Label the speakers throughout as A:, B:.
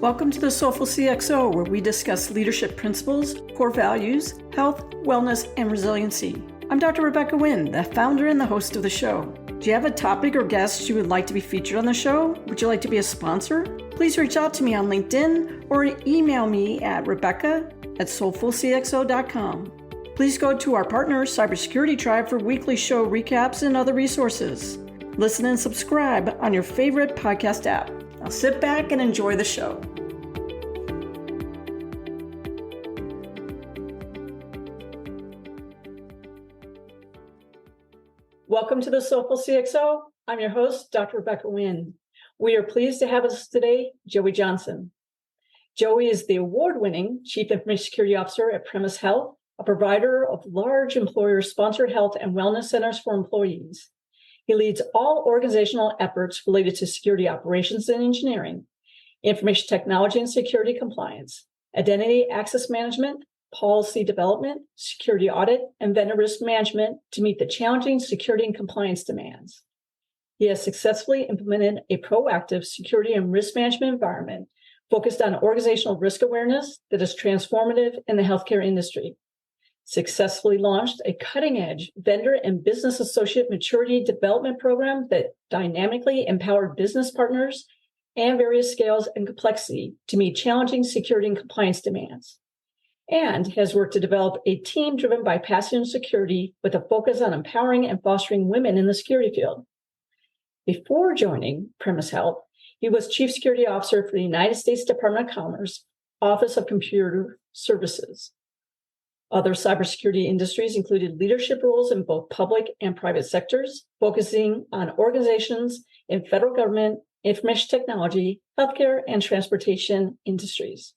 A: Welcome to the Soulful CXO, where we discuss leadership principles, core values, health, wellness, and resiliency. I'm Dr. Rebecca Wynn, the founder and the host of the show. Do you have a topic or guest you would like to be featured on the show? Would you like to be a sponsor? Please reach out to me on LinkedIn or email me at rebecca@soulfulcxo.com. Please go to our partner, Cybersecurity Tribe, for weekly show recaps and other resources. Listen and subscribe on your favorite podcast app. Now sit back and enjoy the show. Welcome to the Soulful CXO. I'm your host, Dr. Rebecca Wynn. We are pleased to have us today, Joey Johnson. Joey is the award-winning Chief Information Security Officer at Premise Health, a provider of large employer-sponsored health and wellness centers for employees. He leads all organizational efforts related to security operations and engineering, information technology and security compliance, identity access management, policy development, security audit, and vendor risk management to meet the challenging security and compliance demands. He has successfully implemented a proactive security and risk management environment focused on organizational risk awareness that is transformative in the healthcare industry. Successfully launched a cutting-edge vendor and business associate maturity development program that dynamically empowered business partners and various scales and complexity to meet challenging security and compliance demands, and has worked to develop a team driven by passion and security with a focus on empowering and fostering women in the security field. Before joining Premise Health, he was Chief Security Officer for the United States Department of Commerce, Office of Computer Services. Other cybersecurity industries included leadership roles in both public and private sectors, focusing on organizations in federal government, information technology, healthcare, and transportation industries.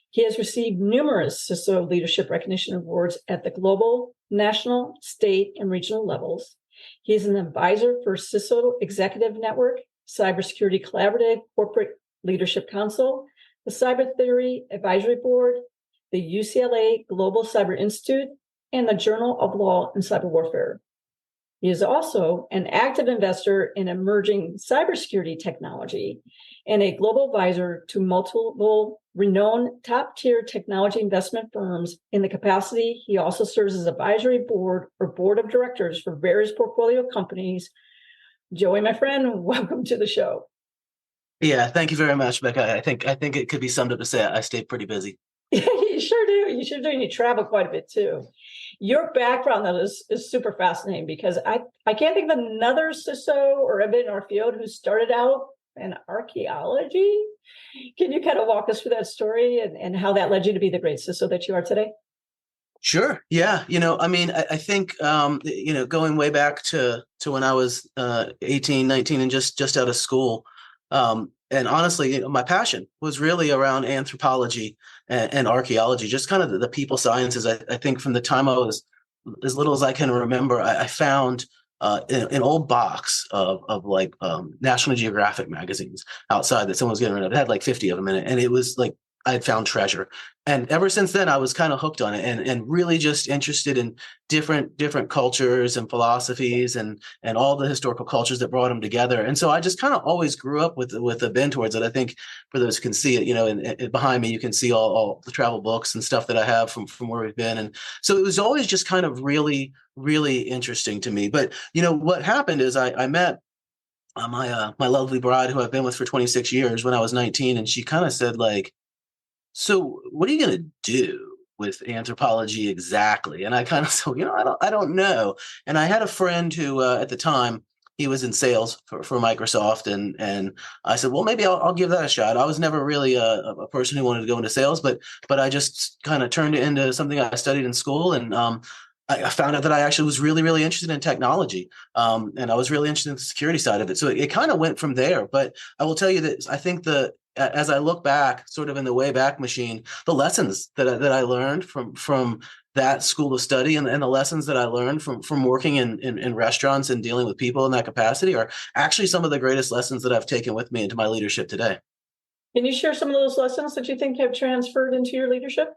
A: He has received numerous CISO leadership recognition awards at the global, national, state, and regional levels. He is an advisor for CISO Executive Network, Cybersecurity Collaborative Corporate Leadership Council, the Cyber Theory Advisory Board, the UCLA Global Cyber Institute, and the Journal of Law and Cyber Warfare. He is also an active investor in emerging cybersecurity technology and a global advisor to multiple renowned top-tier technology investment firms. In the capacity, he also serves as advisory board or board of directors for various portfolio companies. Joey, my friend, welcome to the show.
B: Yeah, thank you very much, Becca. I think it could be summed up to say I stay pretty busy.
A: You sure do. You sure do. And you travel quite a bit too. Your background, though, is super fascinating because I can't think of another CISO or a bit in our field who started out in archaeology. Can you kind of walk us through that story and how that led you to be the great CISO that you are today?
B: Sure. Yeah. I think, going way back to when I was 18, 19 and just out of school. And honestly, my passion was really around anthropology and archaeology, just kind of the people sciences. I think from the time I was as little as I can remember, I found an old box of National Geographic magazines outside that someone was getting rid of. It had like 50 of them in it. And it was like I had found treasure. And ever since then, I was kind of hooked on it and really just interested in different cultures and philosophies and all the historical cultures that brought them together. And so I just kind of always grew up with a bend towards it. I think for those who can see it, and behind me, you can see all the travel books and stuff that I have from where we've been. And so it was always just kind of really, really interesting to me. But, what happened is I met my lovely bride who I've been with for 26 years when I was 19. And she kind of said, so what are you going to do with anthropology exactly? And I kind of said, I don't know. And I had a friend who at the time he was in sales for Microsoft. And I said, well, maybe I'll give that a shot. I was never really a person who wanted to go into sales, but I just kind of turned it into something I studied in school. And I found out that I actually was really, really interested in technology. And I was really interested in the security side of it. So it kind of went from there. But I will tell you that I think as I look back, sort of in the Wayback Machine, the lessons that I learned from that school of study and the lessons that I learned from working in restaurants and dealing with people in that capacity are actually some of the greatest lessons that I've taken with me into my leadership today. Can you share some of those lessons that you think have transferred into your leadership?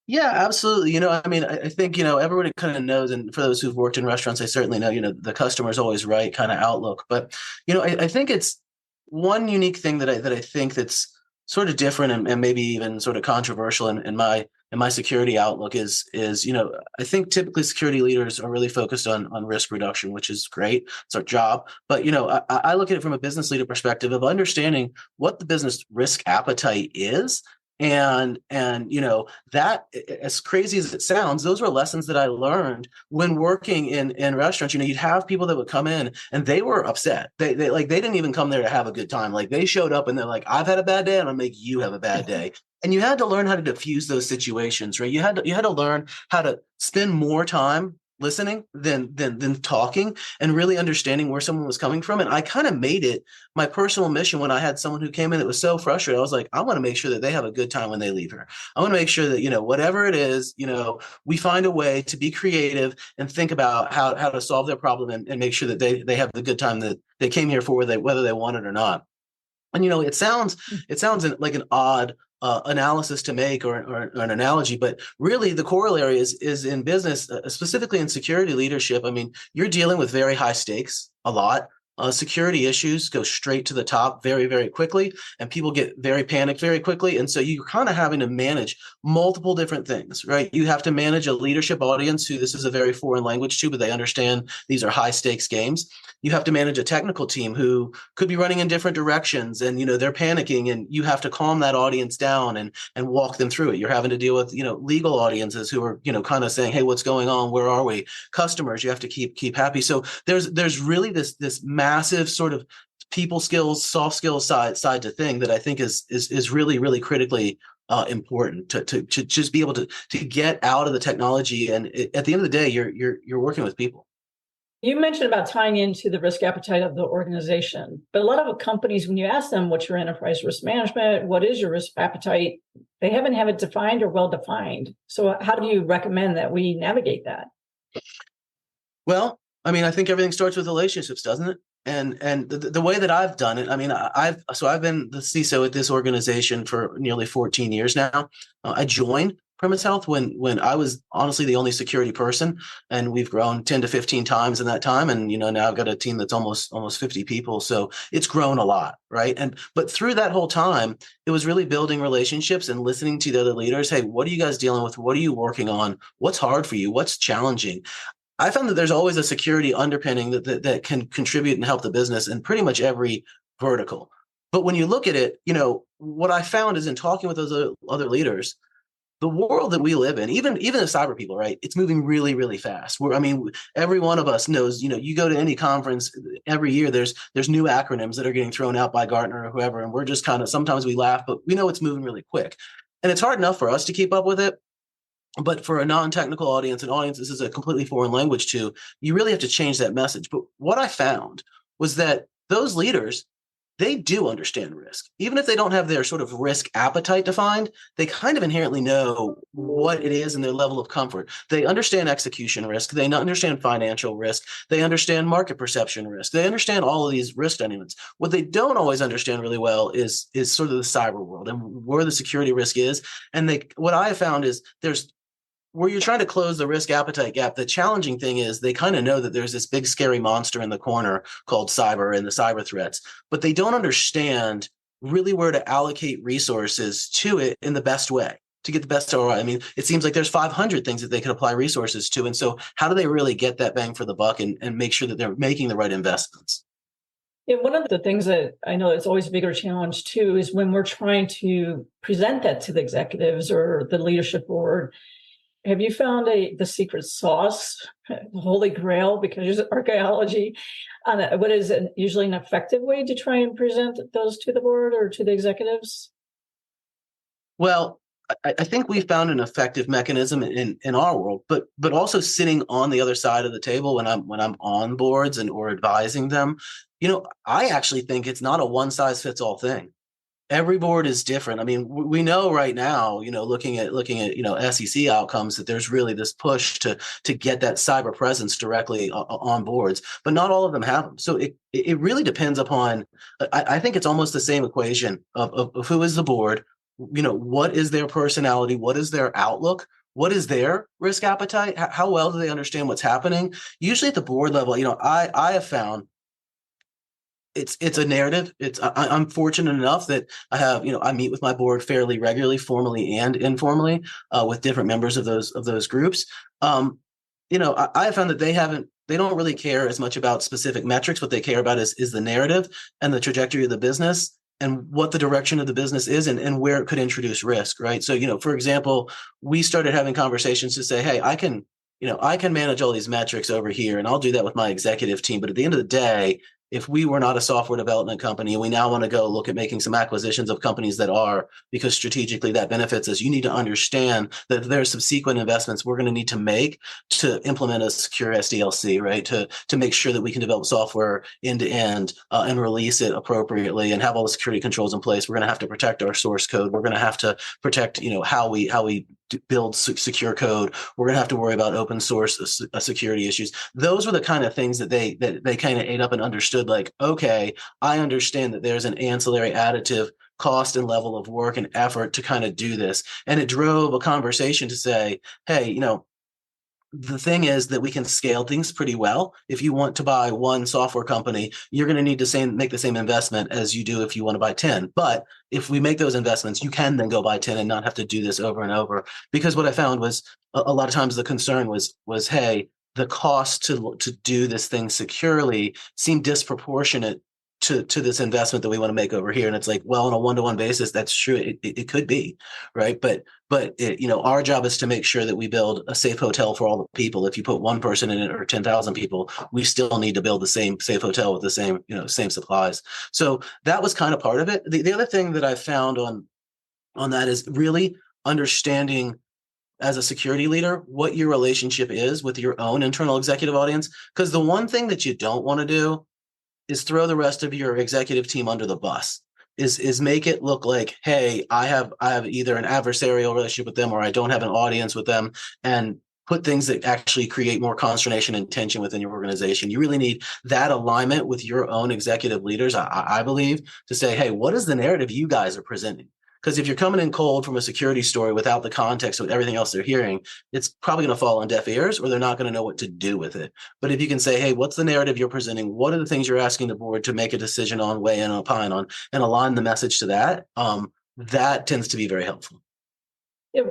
B: Yeah, absolutely. I think, everybody kind of knows, and for those who've worked in restaurants, they certainly know, the customer's always right kind of outlook. But, I think it's one unique thing that I think that's sort of different and maybe even sort of controversial in my security outlook is I think typically security leaders are really focused on risk reduction, which is great. It's our job. But I look at it from a business leader perspective of understanding what the business risk appetite is. And that, as crazy as it sounds, those were lessons that I learned when working in restaurants. You'd have people that would come in and they were upset. They like they didn't even come there to have a good time. Like they showed up and they're like, I've had a bad day and I'll make you have a bad day. And you had to learn how to diffuse those situations, right? You had to learn how to spend more time listening than talking and really understanding where someone was coming from. And I kind of made it my personal mission when I had someone who came in that was so frustrated. I was like, I want to make sure that they have a good time when they leave here. I want to make sure that, whatever it is, we find a way to be creative and think about how to solve their problem and make sure that they have the good time that they came here for, whether they want it or not. And it sounds like an odd analysis to make or an analogy, but really the corollary is in business, specifically in security leadership. I mean, you're dealing with very high stakes a lot. Security issues go straight to the top very, very quickly, and people get very panicked very quickly. And so you're kind of having to manage multiple different things, right? You have to manage a leadership audience who this is a very foreign language to, but they understand these are high stakes games. You have to manage a technical team who could be running in different directions, and they're panicking, and you have to calm that audience down and walk them through it. You're having to deal with legal audiences who are kind of saying, hey, what's going on, where are we? Customers you have to keep happy. So there's really this massive sort of people skills, soft skills side to thing that I think is really, really critically important to just be able to get out of the technology. And at the end of the day, you're working with people.
A: You mentioned about tying into the risk appetite of the organization, but a lot of companies, when you ask them what's your enterprise risk management, what is your risk appetite, they haven't have it defined or well defined. So how do you recommend that we navigate that?
B: Well, I mean, I think everything starts with relationships, doesn't it? And the way that I've done it, I mean, I've been the CISO at this organization for nearly 14 years now. I joined Premise Health when I was honestly the only security person, and we've grown 10 to 15 times in that time. And now I've got a team that's almost 50 people, so it's grown a lot, right? But through that whole time, it was really building relationships and listening to the other leaders. Hey, what are you guys dealing with? What are you working on? What's hard for you? What's challenging? I found that there's always a security underpinning that can contribute and help the business in pretty much every vertical. But when you look at it, what I found is in talking with those other leaders, the world that we live in, even the cyber people, right? It's moving really, really fast. Every one of us knows, you go to any conference every year, there's new acronyms that are getting thrown out by Gartner or whoever. And we're just kind of, sometimes we laugh, but we know it's moving really quick. And it's hard enough for us to keep up with it. But for a non-technical audience, an audience this is a completely foreign language to, you really have to change that message. But what I found was that those leaders, they do understand risk. Even if they don't have their sort of risk appetite defined, they kind of inherently know what it is and their level of comfort. They understand execution risk. They understand financial risk. They understand market perception risk. They understand all of these risk dynamics. What they don't always understand really well is sort of the cyber world and where the security risk is. And what I have found is there's where you're trying to close the risk appetite gap, the challenging thing is they kind of know that there's this big scary monster in the corner called cyber and the cyber threats, but they don't understand really where to allocate resources to it in the best way to get the best ROI. I mean, it seems like there's 500 things that they could apply resources to. And so how do they really get that bang for the buck and make sure that they're making the right investments?
A: Yeah, one of the things that I know is always a bigger challenge too is when we're trying to present that to the executives or the leadership board. Have you found the secret sauce, the holy grail, because there's archaeology on what is usually an effective way to try and present those to the board or to the executives?
B: Well, I think we found an effective mechanism in our world, but also sitting on the other side of the table when I'm on boards or advising them, I actually think it's not a one size fits all thing. Every board is different. I mean, we know right now, looking at SEC outcomes, that there's really this push to get that cyber presence directly on boards, but not all of them have them. So it really depends upon. I think it's almost the same equation of who is the board. What is their personality? What is their outlook? What is their risk appetite? How well do they understand what's happening? Usually at the board level, I have found it's a narrative. I'm fortunate enough that I have, I meet with my board fairly regularly, formally and informally, with different members of those groups. I have found that they don't really care as much about specific metrics. What they care about is the narrative and the trajectory of the business and what the direction of the business is, and where it could introduce risk, right? So, for example, we started having conversations to say, hey, I can manage all these metrics over here, and I'll do that with my executive team. But at the end of the day, if we were not a software development company and we now want to go look at making some acquisitions of companies that are, because strategically that benefits us, you need to understand that there are subsequent investments we're going to need to make to implement a secure SDLC, right? To make sure that we can develop software end to end and release it appropriately and have all the security controls in place. We're going to have to protect our source code. We're going to have to protect, how we build secure code. We're going to have to worry about open source security issues. Those were the kind of things that they kind of ate up and understood. Like, okay, I understand that there's an ancillary additive cost and level of work and effort to kind of do this. And it drove a conversation to say, hey, the thing is that we can scale things pretty well. If you want to buy one software company, you're going to need to make the same investment as you do if you want to buy 10. But if we make those investments, you can then go buy 10 and not have to do this over and over. Because what I found was a lot of times the concern was, hey, the cost to do this thing securely seemed disproportionate to this investment that we want to make over here. And it's like, well, on a one-to-one basis, that's true. It could be, right? But our job is to make sure that we build a safe hotel for all the people. If you put one person in it or 10,000 people, we still need to build the same safe hotel with the same supplies. So that was kind of part of it. The other thing that I found on that is really understanding as a security leader what your relationship is with your own internal executive audience. Because the one thing that you don't want to do is throw the rest of your executive team under the bus. Is make it look like, hey, I have either an adversarial relationship with them or I don't have an audience with them, and put things that actually create more consternation and tension within your organization. You really need that alignment with your own executive leaders, I believe, to say, hey, what is the narrative you guys are presenting? Because if you're coming in cold from a security story without the context of everything else they're hearing, it's probably going to fall on deaf ears, or they're not going to know what to do with it. But if you can say, hey, what's the narrative you're presenting? What are the things you're asking the board to make a decision on, weigh in, opine on, and align the message to that, that tends to be very helpful.
A: Yeah,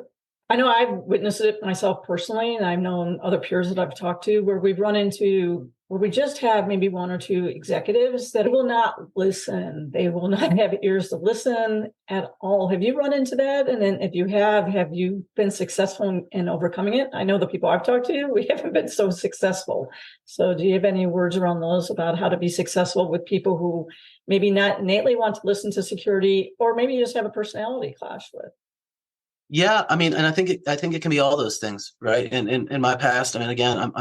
A: I know I've witnessed it myself personally, and I've known other peers that I've talked to where we've run into where we just have maybe one or two executives that will not listen. They will not have ears to listen at all. Have you run into that? And then if you have you been successful in overcoming it? I know the people I've talked to, we haven't been so successful. So do you have any words around those about how to be successful with people who maybe not innately want to listen to security, or maybe you just have a personality clash with?
B: Yeah, I mean, and I think it can be all those things, right? And in my past, I mean, again,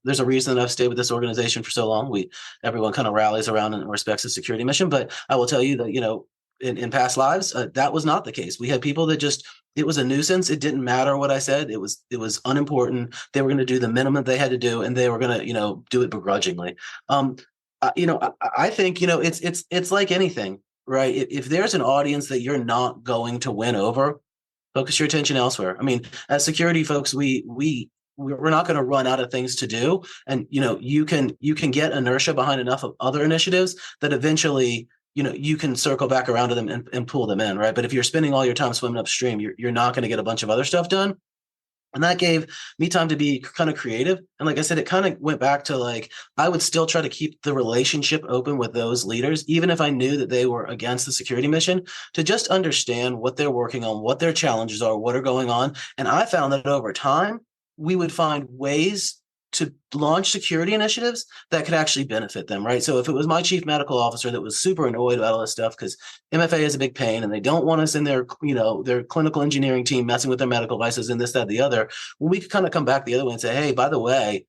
B: there's a reason that I've stayed with this organization for so long. Everyone kind of rallies around and respects the security mission. But I will tell you that, in past lives, that was not the case. We had people that it was a nuisance. It didn't matter what I said. It was unimportant. They were going to do the minimum they had to do, and they were going to, do it begrudgingly. I think, it's like anything, right? If there's an audience that you're not going to win over, focus your attention elsewhere. I mean, as security folks, we're not going to run out of things to do, and you can get inertia behind enough of other initiatives that eventually you can circle back around to them and pull them in, right? But if you're spending all your time swimming upstream, you're not going to get a bunch of other stuff done. And that gave me time to be kind of creative. And like I said, it kind of went back to like, I would still try to keep the relationship open with those leaders, even if I knew that they were against the security mission, to just understand what they're working on, what their challenges are, what are going on. And I found that over time, we would find ways to launch security initiatives that could actually benefit them, right? So if it was my chief medical officer that was super annoyed about all this stuff because MFA is a big pain and they don't want us in their clinical engineering team messing with their medical devices and this, that, the other, well, we could kind of come back the other way and say, hey, by the way,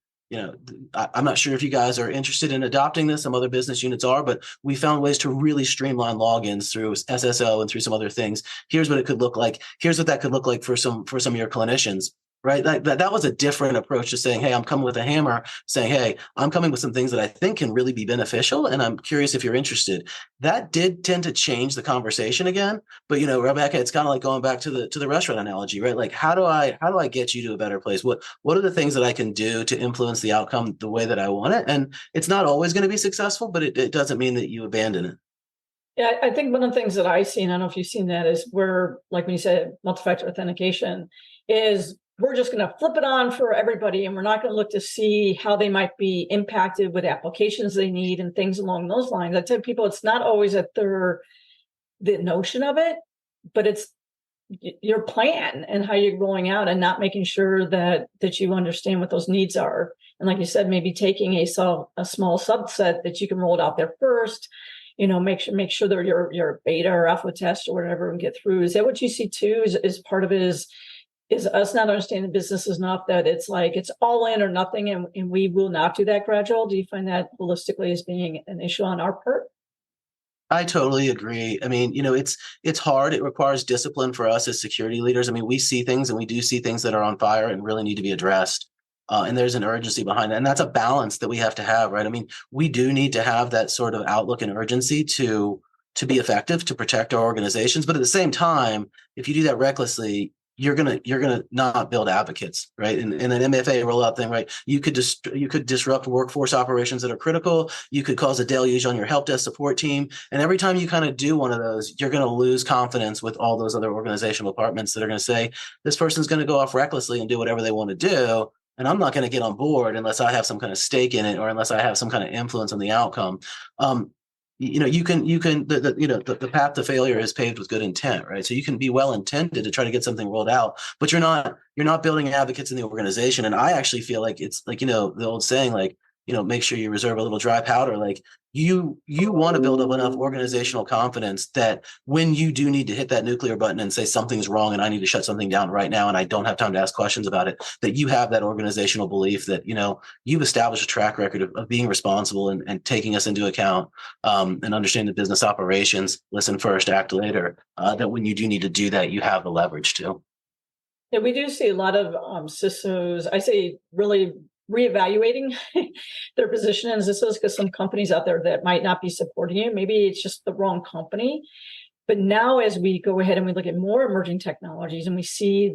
B: I'm not sure if you guys are interested in adopting this. Some other business units are, but we found ways to really streamline logins through SSO and through some other things. Here's what it could look like. Here's what that could look like for some of your clinicians. right? That was a different approach to saying, hey, I'm coming with a hammer, saying, hey, I'm coming with some things that I think can really be beneficial, and I'm curious if you're interested. That did tend to change the conversation again. But Rebecca, it's kind of like going back to the restaurant analogy, right? Like, how do I get you to a better place? What are the things that I can do to influence the outcome the way that I want it? And it's not always going to be successful, but it doesn't mean that you abandon it.
A: Yeah, I think one of the things that I've seen, I don't know if you've seen that, is where, like when you said multi-factor authentication, is we're just going to flip it on for everybody, and we're not going to look to see how they might be impacted with applications they need and things along those lines. I tell people it's not always that they're the notion of it, but it's your plan and how you're rolling out, and not making sure that you understand what those needs are. And like you said, maybe taking a small subset that you can roll it out there first. Make sure that your beta or alpha test or whatever and get through. Is that what you see too? Is part of it is us not understanding the business enough that it's like it's all in or nothing, and we will not do that gradual? Do you find that holistically as being an issue on our part?
B: I totally agree. I mean, it's hard. It requires discipline for us as security leaders. I mean, we see things and we do see things that are on fire and really need to be addressed. And there's an urgency behind that. And that's a balance that we have to have, right? I mean, we do need to have that sort of outlook and urgency to be effective, to protect our organizations. But at the same time, if you do that recklessly, you're gonna not build advocates, right? In an MFA rollout thing, right? You could disrupt workforce operations that are critical. You could cause a deluge on your help desk support team, and every time you kind of do one of those, you're going to lose confidence with all those other organizational departments that are going to say this person's going to go off recklessly and do whatever they want to do, and I'm not going to get on board unless I have some kind of stake in it or unless I have some kind of influence on the outcome. Um, the path to failure is paved with good intent, right? So you can be well intended to try to get something rolled out, but you're not building advocates in the organization. And I actually feel like it's like, the old saying, like, make sure you reserve a little dry powder. Like, you want to build up enough organizational confidence that when you do need to hit that nuclear button and say something's wrong and I need to shut something down right now and I don't have time to ask questions about it, that you have that organizational belief that you've established a track record of being responsible and taking us into account, and understand the business operations, listen first, act later, that when you do need to do that, you have the leverage to.
A: Yeah, we do see a lot of CISOs, I say, really reevaluating their position as CISOs, because some companies out there that might not be supporting you, maybe it's just the wrong company. But now as we go ahead and we look at more emerging technologies and we see,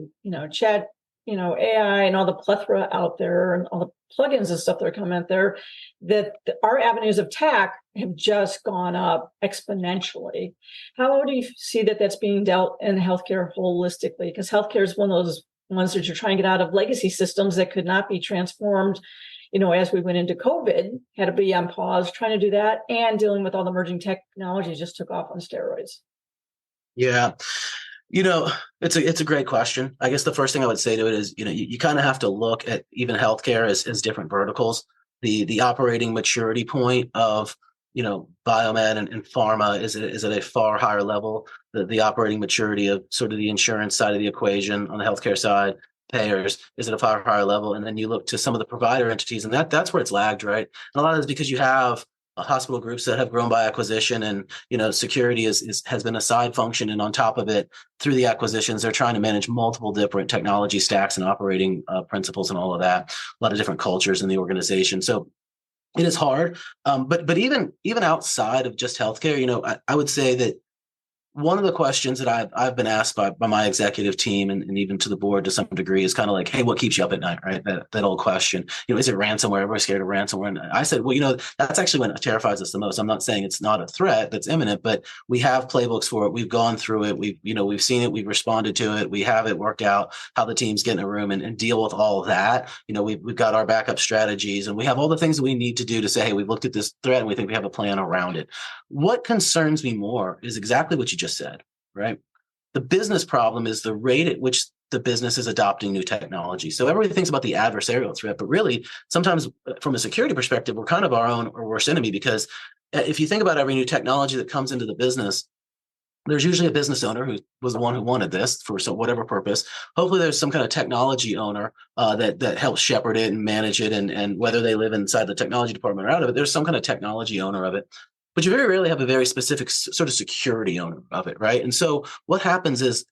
A: chat, AI and all the plethora out there and all the plugins and stuff that are coming out there, that our avenues of attack have just gone up exponentially. How do you see that that's being dealt in healthcare holistically? Because healthcare is one of those ones that you're trying to get out of legacy systems that could not be transformed. As we went into COVID, had to be on pause, trying to do that, and dealing with all the emerging technologies just took off on steroids.
B: Yeah. It's a great question. I guess the first thing I would say to it is, you kind of have to look at even healthcare as different verticals. The operating maturity point of, biomed and pharma is at a far higher level. The operating maturity of sort of the insurance side of the equation on the healthcare side, payers, is at a far higher level. And then you look to some of the provider entities, and that's where it's lagged, right? And a lot of it is because you have hospital groups that have grown by acquisition, and security has been a side function, and on top of it, through the acquisitions, they're trying to manage multiple different technology stacks and operating principles and all of that. A lot of different cultures in the organization, so it is hard. But even outside of just healthcare, I would say that one of the questions that I've been asked by my executive team and even to the board to some degree is kind of like, hey, what keeps you up at night, right? That old question, is it ransomware? Everybody's scared of ransomware. And I said, well, that's actually when it terrifies us the most. I'm not saying it's not a threat that's imminent, but we have playbooks for it. We've gone through it. We've seen it. We've responded to it. We have it worked out how the teams get in a room and deal with all of that. We've got our backup strategies, and we have all the things that we need to do to say, hey, we've looked at this threat and we think we have a plan around it. What concerns me more is exactly what you just said, right? The business problem is the rate at which the business is adopting new technology. So everybody thinks about the adversarial threat, but really sometimes from a security perspective, we're kind of our own or worst enemy, because if you think about every new technology that comes into the business, there's usually a business owner who was the one who wanted this for whatever purpose. Hopefully there's some kind of technology owner that helps shepherd it and manage it. And whether they live inside the technology department or out of it, there's some kind of technology owner of it. But you very rarely have a very specific sort of security owner of it, right? And so what happens is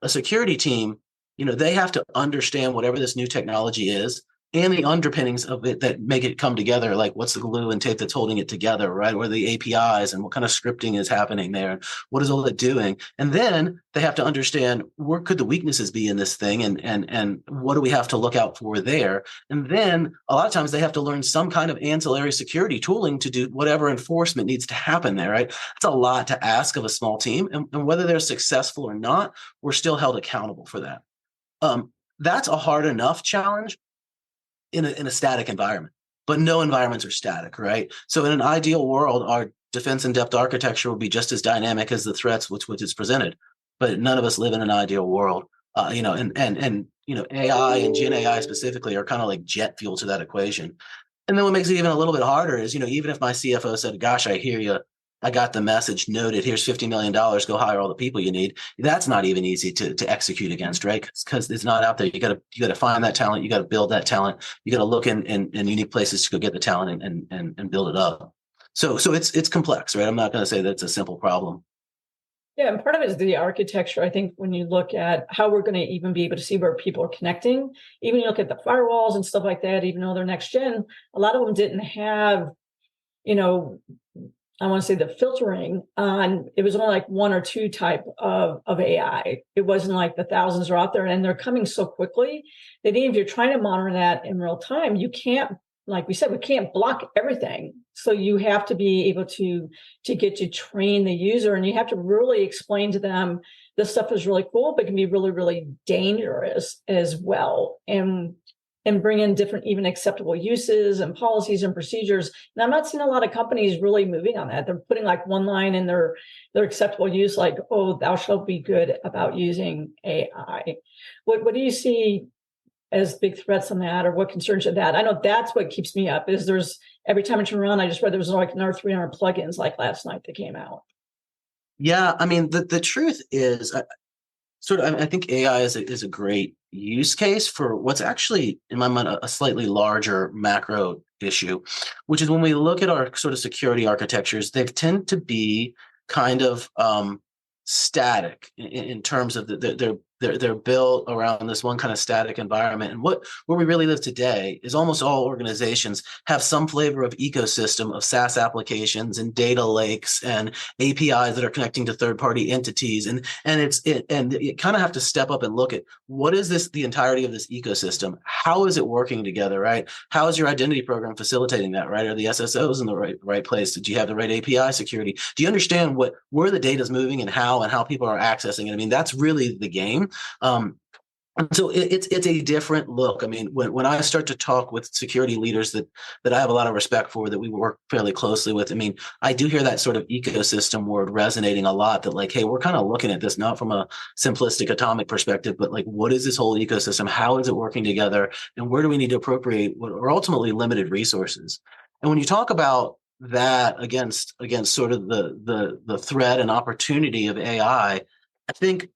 B: a security team they have to understand whatever this new technology is and the underpinnings of it that make it come together. Like what's the glue and tape that's holding it together, right? Or the APIs and what kind of scripting is happening there. What is all that doing? And then they have to understand where could the weaknesses be in this thing and what do we have to look out for there? And then a lot of times they have to learn some kind of ancillary security tooling to do whatever enforcement needs to happen there, right? It's a lot to ask of a small team. And whether they're successful or not, we're still held accountable for that. That's a hard enough challenge in a static environment, but no environments are static, right? So in an ideal world, our defense in-depth architecture will be just as dynamic as the threats which is presented, but none of us live in an ideal world. AI and Gen AI specifically are kind of like jet fuel to that equation. And then what makes it even a little bit harder is, even if my CFO said, gosh, I hear you, I got the message, noted, here's $50 million, go hire all the people you need. That's not even easy to execute against, right? Because it's not out there. You gotta find that talent, you gotta build that talent, you gotta look in unique places to go get the talent and build it up. So it's complex, right? I'm not gonna say that's a simple problem.
A: Yeah, and part of it is the architecture. I think when you look at how we're going to even be able to see where people are connecting, even you look at the firewalls and stuff like that, even though they're next gen, a lot of them didn't have, I want to say the filtering on, it was only like one or two type of AI. It wasn't like the thousands are out there and they're coming so quickly that even if you're trying to monitor that in real time, you can't, like we said, we can't block everything. So you have to be able to get to train the user, and you have to really explain to them this stuff is really cool, but can be really, really dangerous as well. And bring in different, even acceptable uses and policies and procedures. And I'm not seeing a lot of companies really moving on that. They're putting like one line in their acceptable use, like, oh, thou shalt be good about using AI. What do you see as big threats on that, or what concerns you that? I know that's what keeps me up, is there's every time I turn around, I just read there was like another 300 plugins like last night that came out.
B: Yeah, I mean, the truth is, I think AI is a great use case for what's actually, in my mind, a slightly larger macro issue, which is when we look at our sort of security architectures, they tend to be kind of static in terms of they're built around this one kind of static environment. And where we really live today is almost all organizations have some flavor of ecosystem of SaaS applications and data lakes and APIs that are connecting to third-party entities. And you kind of have to step up and look at what is the entirety of this ecosystem? How is it working together, right? How is your identity program facilitating that, right? Are the SSOs in the right place? Do you have the right API security? Do you understand where the data is moving and how people are accessing it? I mean, that's really the game. And so it's a different look. I mean, when I start to talk with security leaders that I have a lot of respect for, that we work fairly closely with, I mean, I do hear that sort of ecosystem word resonating a lot, that like, hey, we're kind of looking at this not from a simplistic atomic perspective, but like, what is this whole ecosystem? How is it working together? And where do we need to appropriate what are ultimately limited resources? And when you talk about that against sort of the threat and opportunity of AI, I think,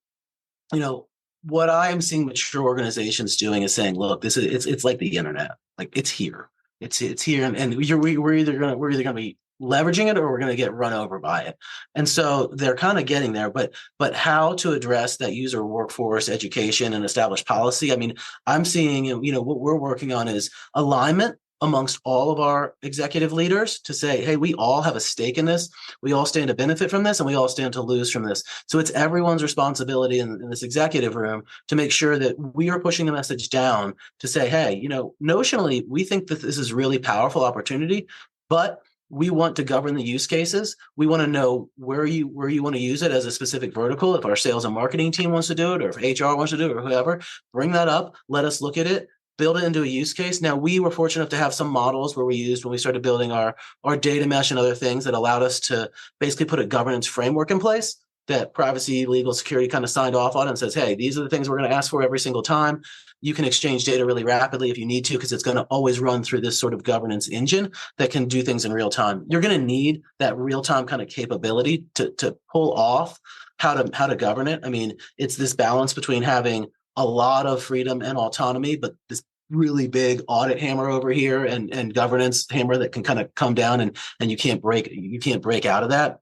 B: what I am seeing mature organizations doing is saying, look, it's like the internet, like it's here, it's here, and we're either gonna be leveraging it or we're gonna get run over by it. And so they're kind of getting there, but how to address that user workforce education and establish policy. I mean, I'm seeing, what we're working on is alignment amongst all of our executive leaders to say, hey, we all have a stake in this. We all stand to benefit from this, and we all stand to lose from this. So it's everyone's responsibility in this executive room to make sure that we are pushing the message down to say, hey, notionally, we think that this is really powerful opportunity, but we want to govern the use cases. We want to know where you want to use it as a specific vertical. If our sales and marketing team wants to do it, or if HR wants to do it, or whoever, bring that up. Let us look at it, build it into a use case. Now, we were fortunate enough to have some models where we used when we started building our data mesh and other things that allowed us to basically put a governance framework in place that privacy, legal, security kind of signed off on and says, hey, these are the things we're going to ask for every single time. You can exchange data really rapidly if you need to, because it's going to always run through this sort of governance engine that can do things in real time. You're going to need that real time kind of capability to pull off how to govern it. I mean, it's this balance between having a lot of freedom and autonomy, but this really big audit hammer over here and governance hammer that can kind of come down and you can't break out of that.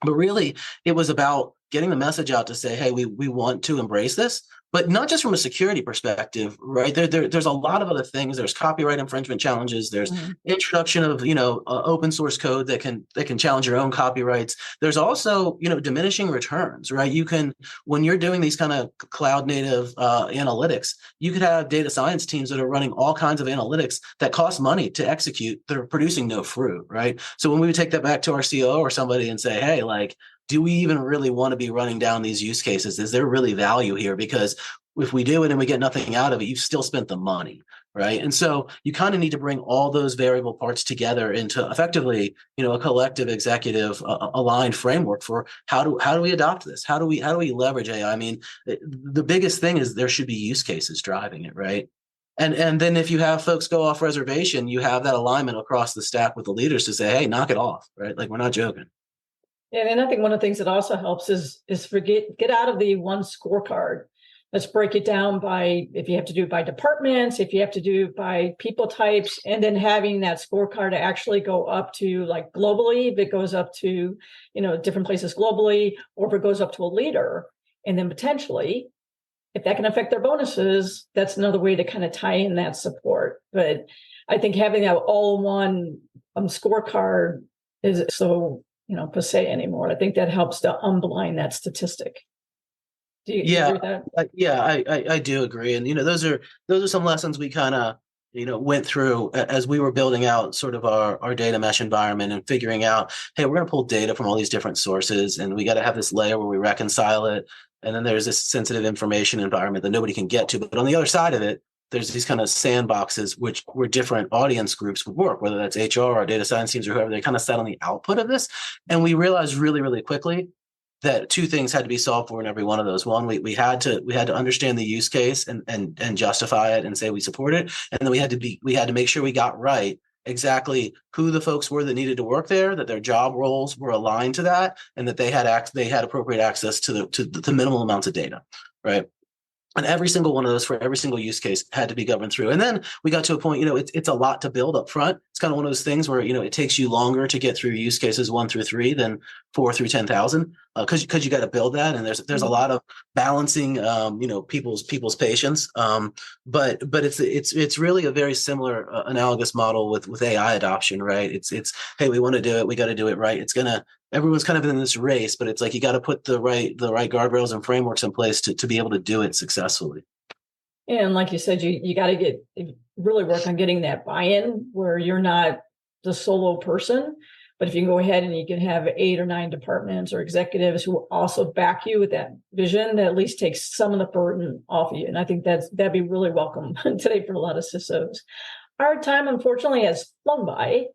B: But really, it was about getting the message out to say, hey, we want to embrace this, but not just from a security perspective, right? There's a lot of other things. There's copyright infringement challenges. There's
A: Mhm.
B: introduction of open source code that can challenge your own copyrights. There's also diminishing returns, right? You can, when you're doing these kind of cloud native analytics, you could have data science teams that are running all kinds of analytics that cost money to execute that are producing no fruit, right? So when we would take that back to our COO or somebody and say, hey, like, do we even really want to be running down these use cases? Is there really value here? Because if we do it and we get nothing out of it, you've still spent the money, right? And so you kind of need to bring all those variable parts together into effectively, a collective executive aligned framework for how do we adopt this? How do we leverage AI? I mean, the biggest thing is there should be use cases driving it, right? And then if you have folks go off reservation, you have that alignment across the staff with the leaders to say, hey, knock it off, right? Like, we're not joking.
A: And I think one of the things that also helps is get out of the one scorecard. Let's break it down by, if you have to do it by departments, if you have to do it by people types, and then having that scorecard to actually go up to, like, globally, if it goes up to, different places globally, or if it goes up to a leader, and then potentially, if that can affect their bonuses, that's another way to kind of tie in that support. But I think having that all-in-one scorecard is so passe anymore. I think that helps to unblind that statistic. Do you
B: Yeah,
A: agree with that?
B: I do agree, and those are some lessons we kind of went through as we were building out sort of our data mesh environment and figuring out, hey, we're going to pull data from all these different sources, and we got to have this layer where we reconcile it, and then there's this sensitive information environment that nobody can get to, but on the other side of it, there's these kind of sandboxes where different audience groups would work, whether that's HR or data science teams or whoever. They kind of sat on the output of this, and we realized really, really quickly that two things had to be solved for in every one of those. One, we had to understand the use case and justify it and say we support it, and then we had to make sure we got right exactly who the folks were that needed to work there, that their job roles were aligned to that, and that they had appropriate access to the minimal amounts of data, right? And every single one of those for every single use case had to be governed through. And then we got to a point, it's a lot to build up front. It's kind of one of those things where, it takes you longer to get through use cases 1 through 3 than 4 through 10,000, because you got to build that. And there's a lot of balancing, people's patience. But it's really a very similar analogous model with AI adoption, right? It's hey, we want to do it. We got to do it right. Everyone's kind of in this race, but it's like you got to put the right guardrails and frameworks in place to be able to do it successfully.
A: And like you said, you got to really work on getting that buy-in where you're not the solo person, but if you can go ahead and you can have 8 or 9 departments or executives who also back you with that vision, that at least takes some of the burden off of you. And I think that'd be really welcome today for a lot of CISOs. Our time, unfortunately, has flown by.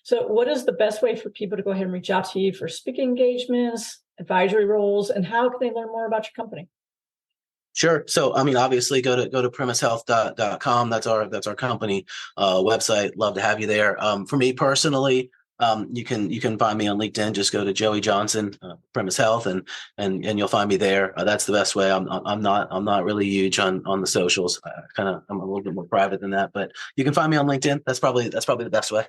A: So what is the best way for people to go ahead and reach out to you for speaking engagements, advisory roles, and how can they learn more about your company?
B: Sure. So, I mean, obviously go to premisehealth.com. That's our company website. Love to have you there. For me personally, you can find me on LinkedIn. Just go to Joey Johnson, Premise Health, and you'll find me there. That's the best way. I'm not really huge on the socials. I'm a little bit more private than that, but you can find me on LinkedIn. That's probably the best way.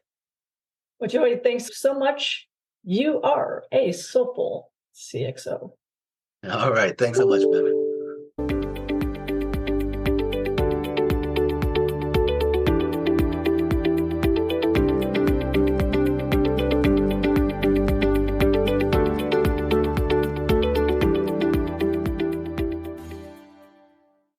A: Well, Joey, thanks so much. You are a Soulful CXO.
B: All right. Thanks so much, Bevan.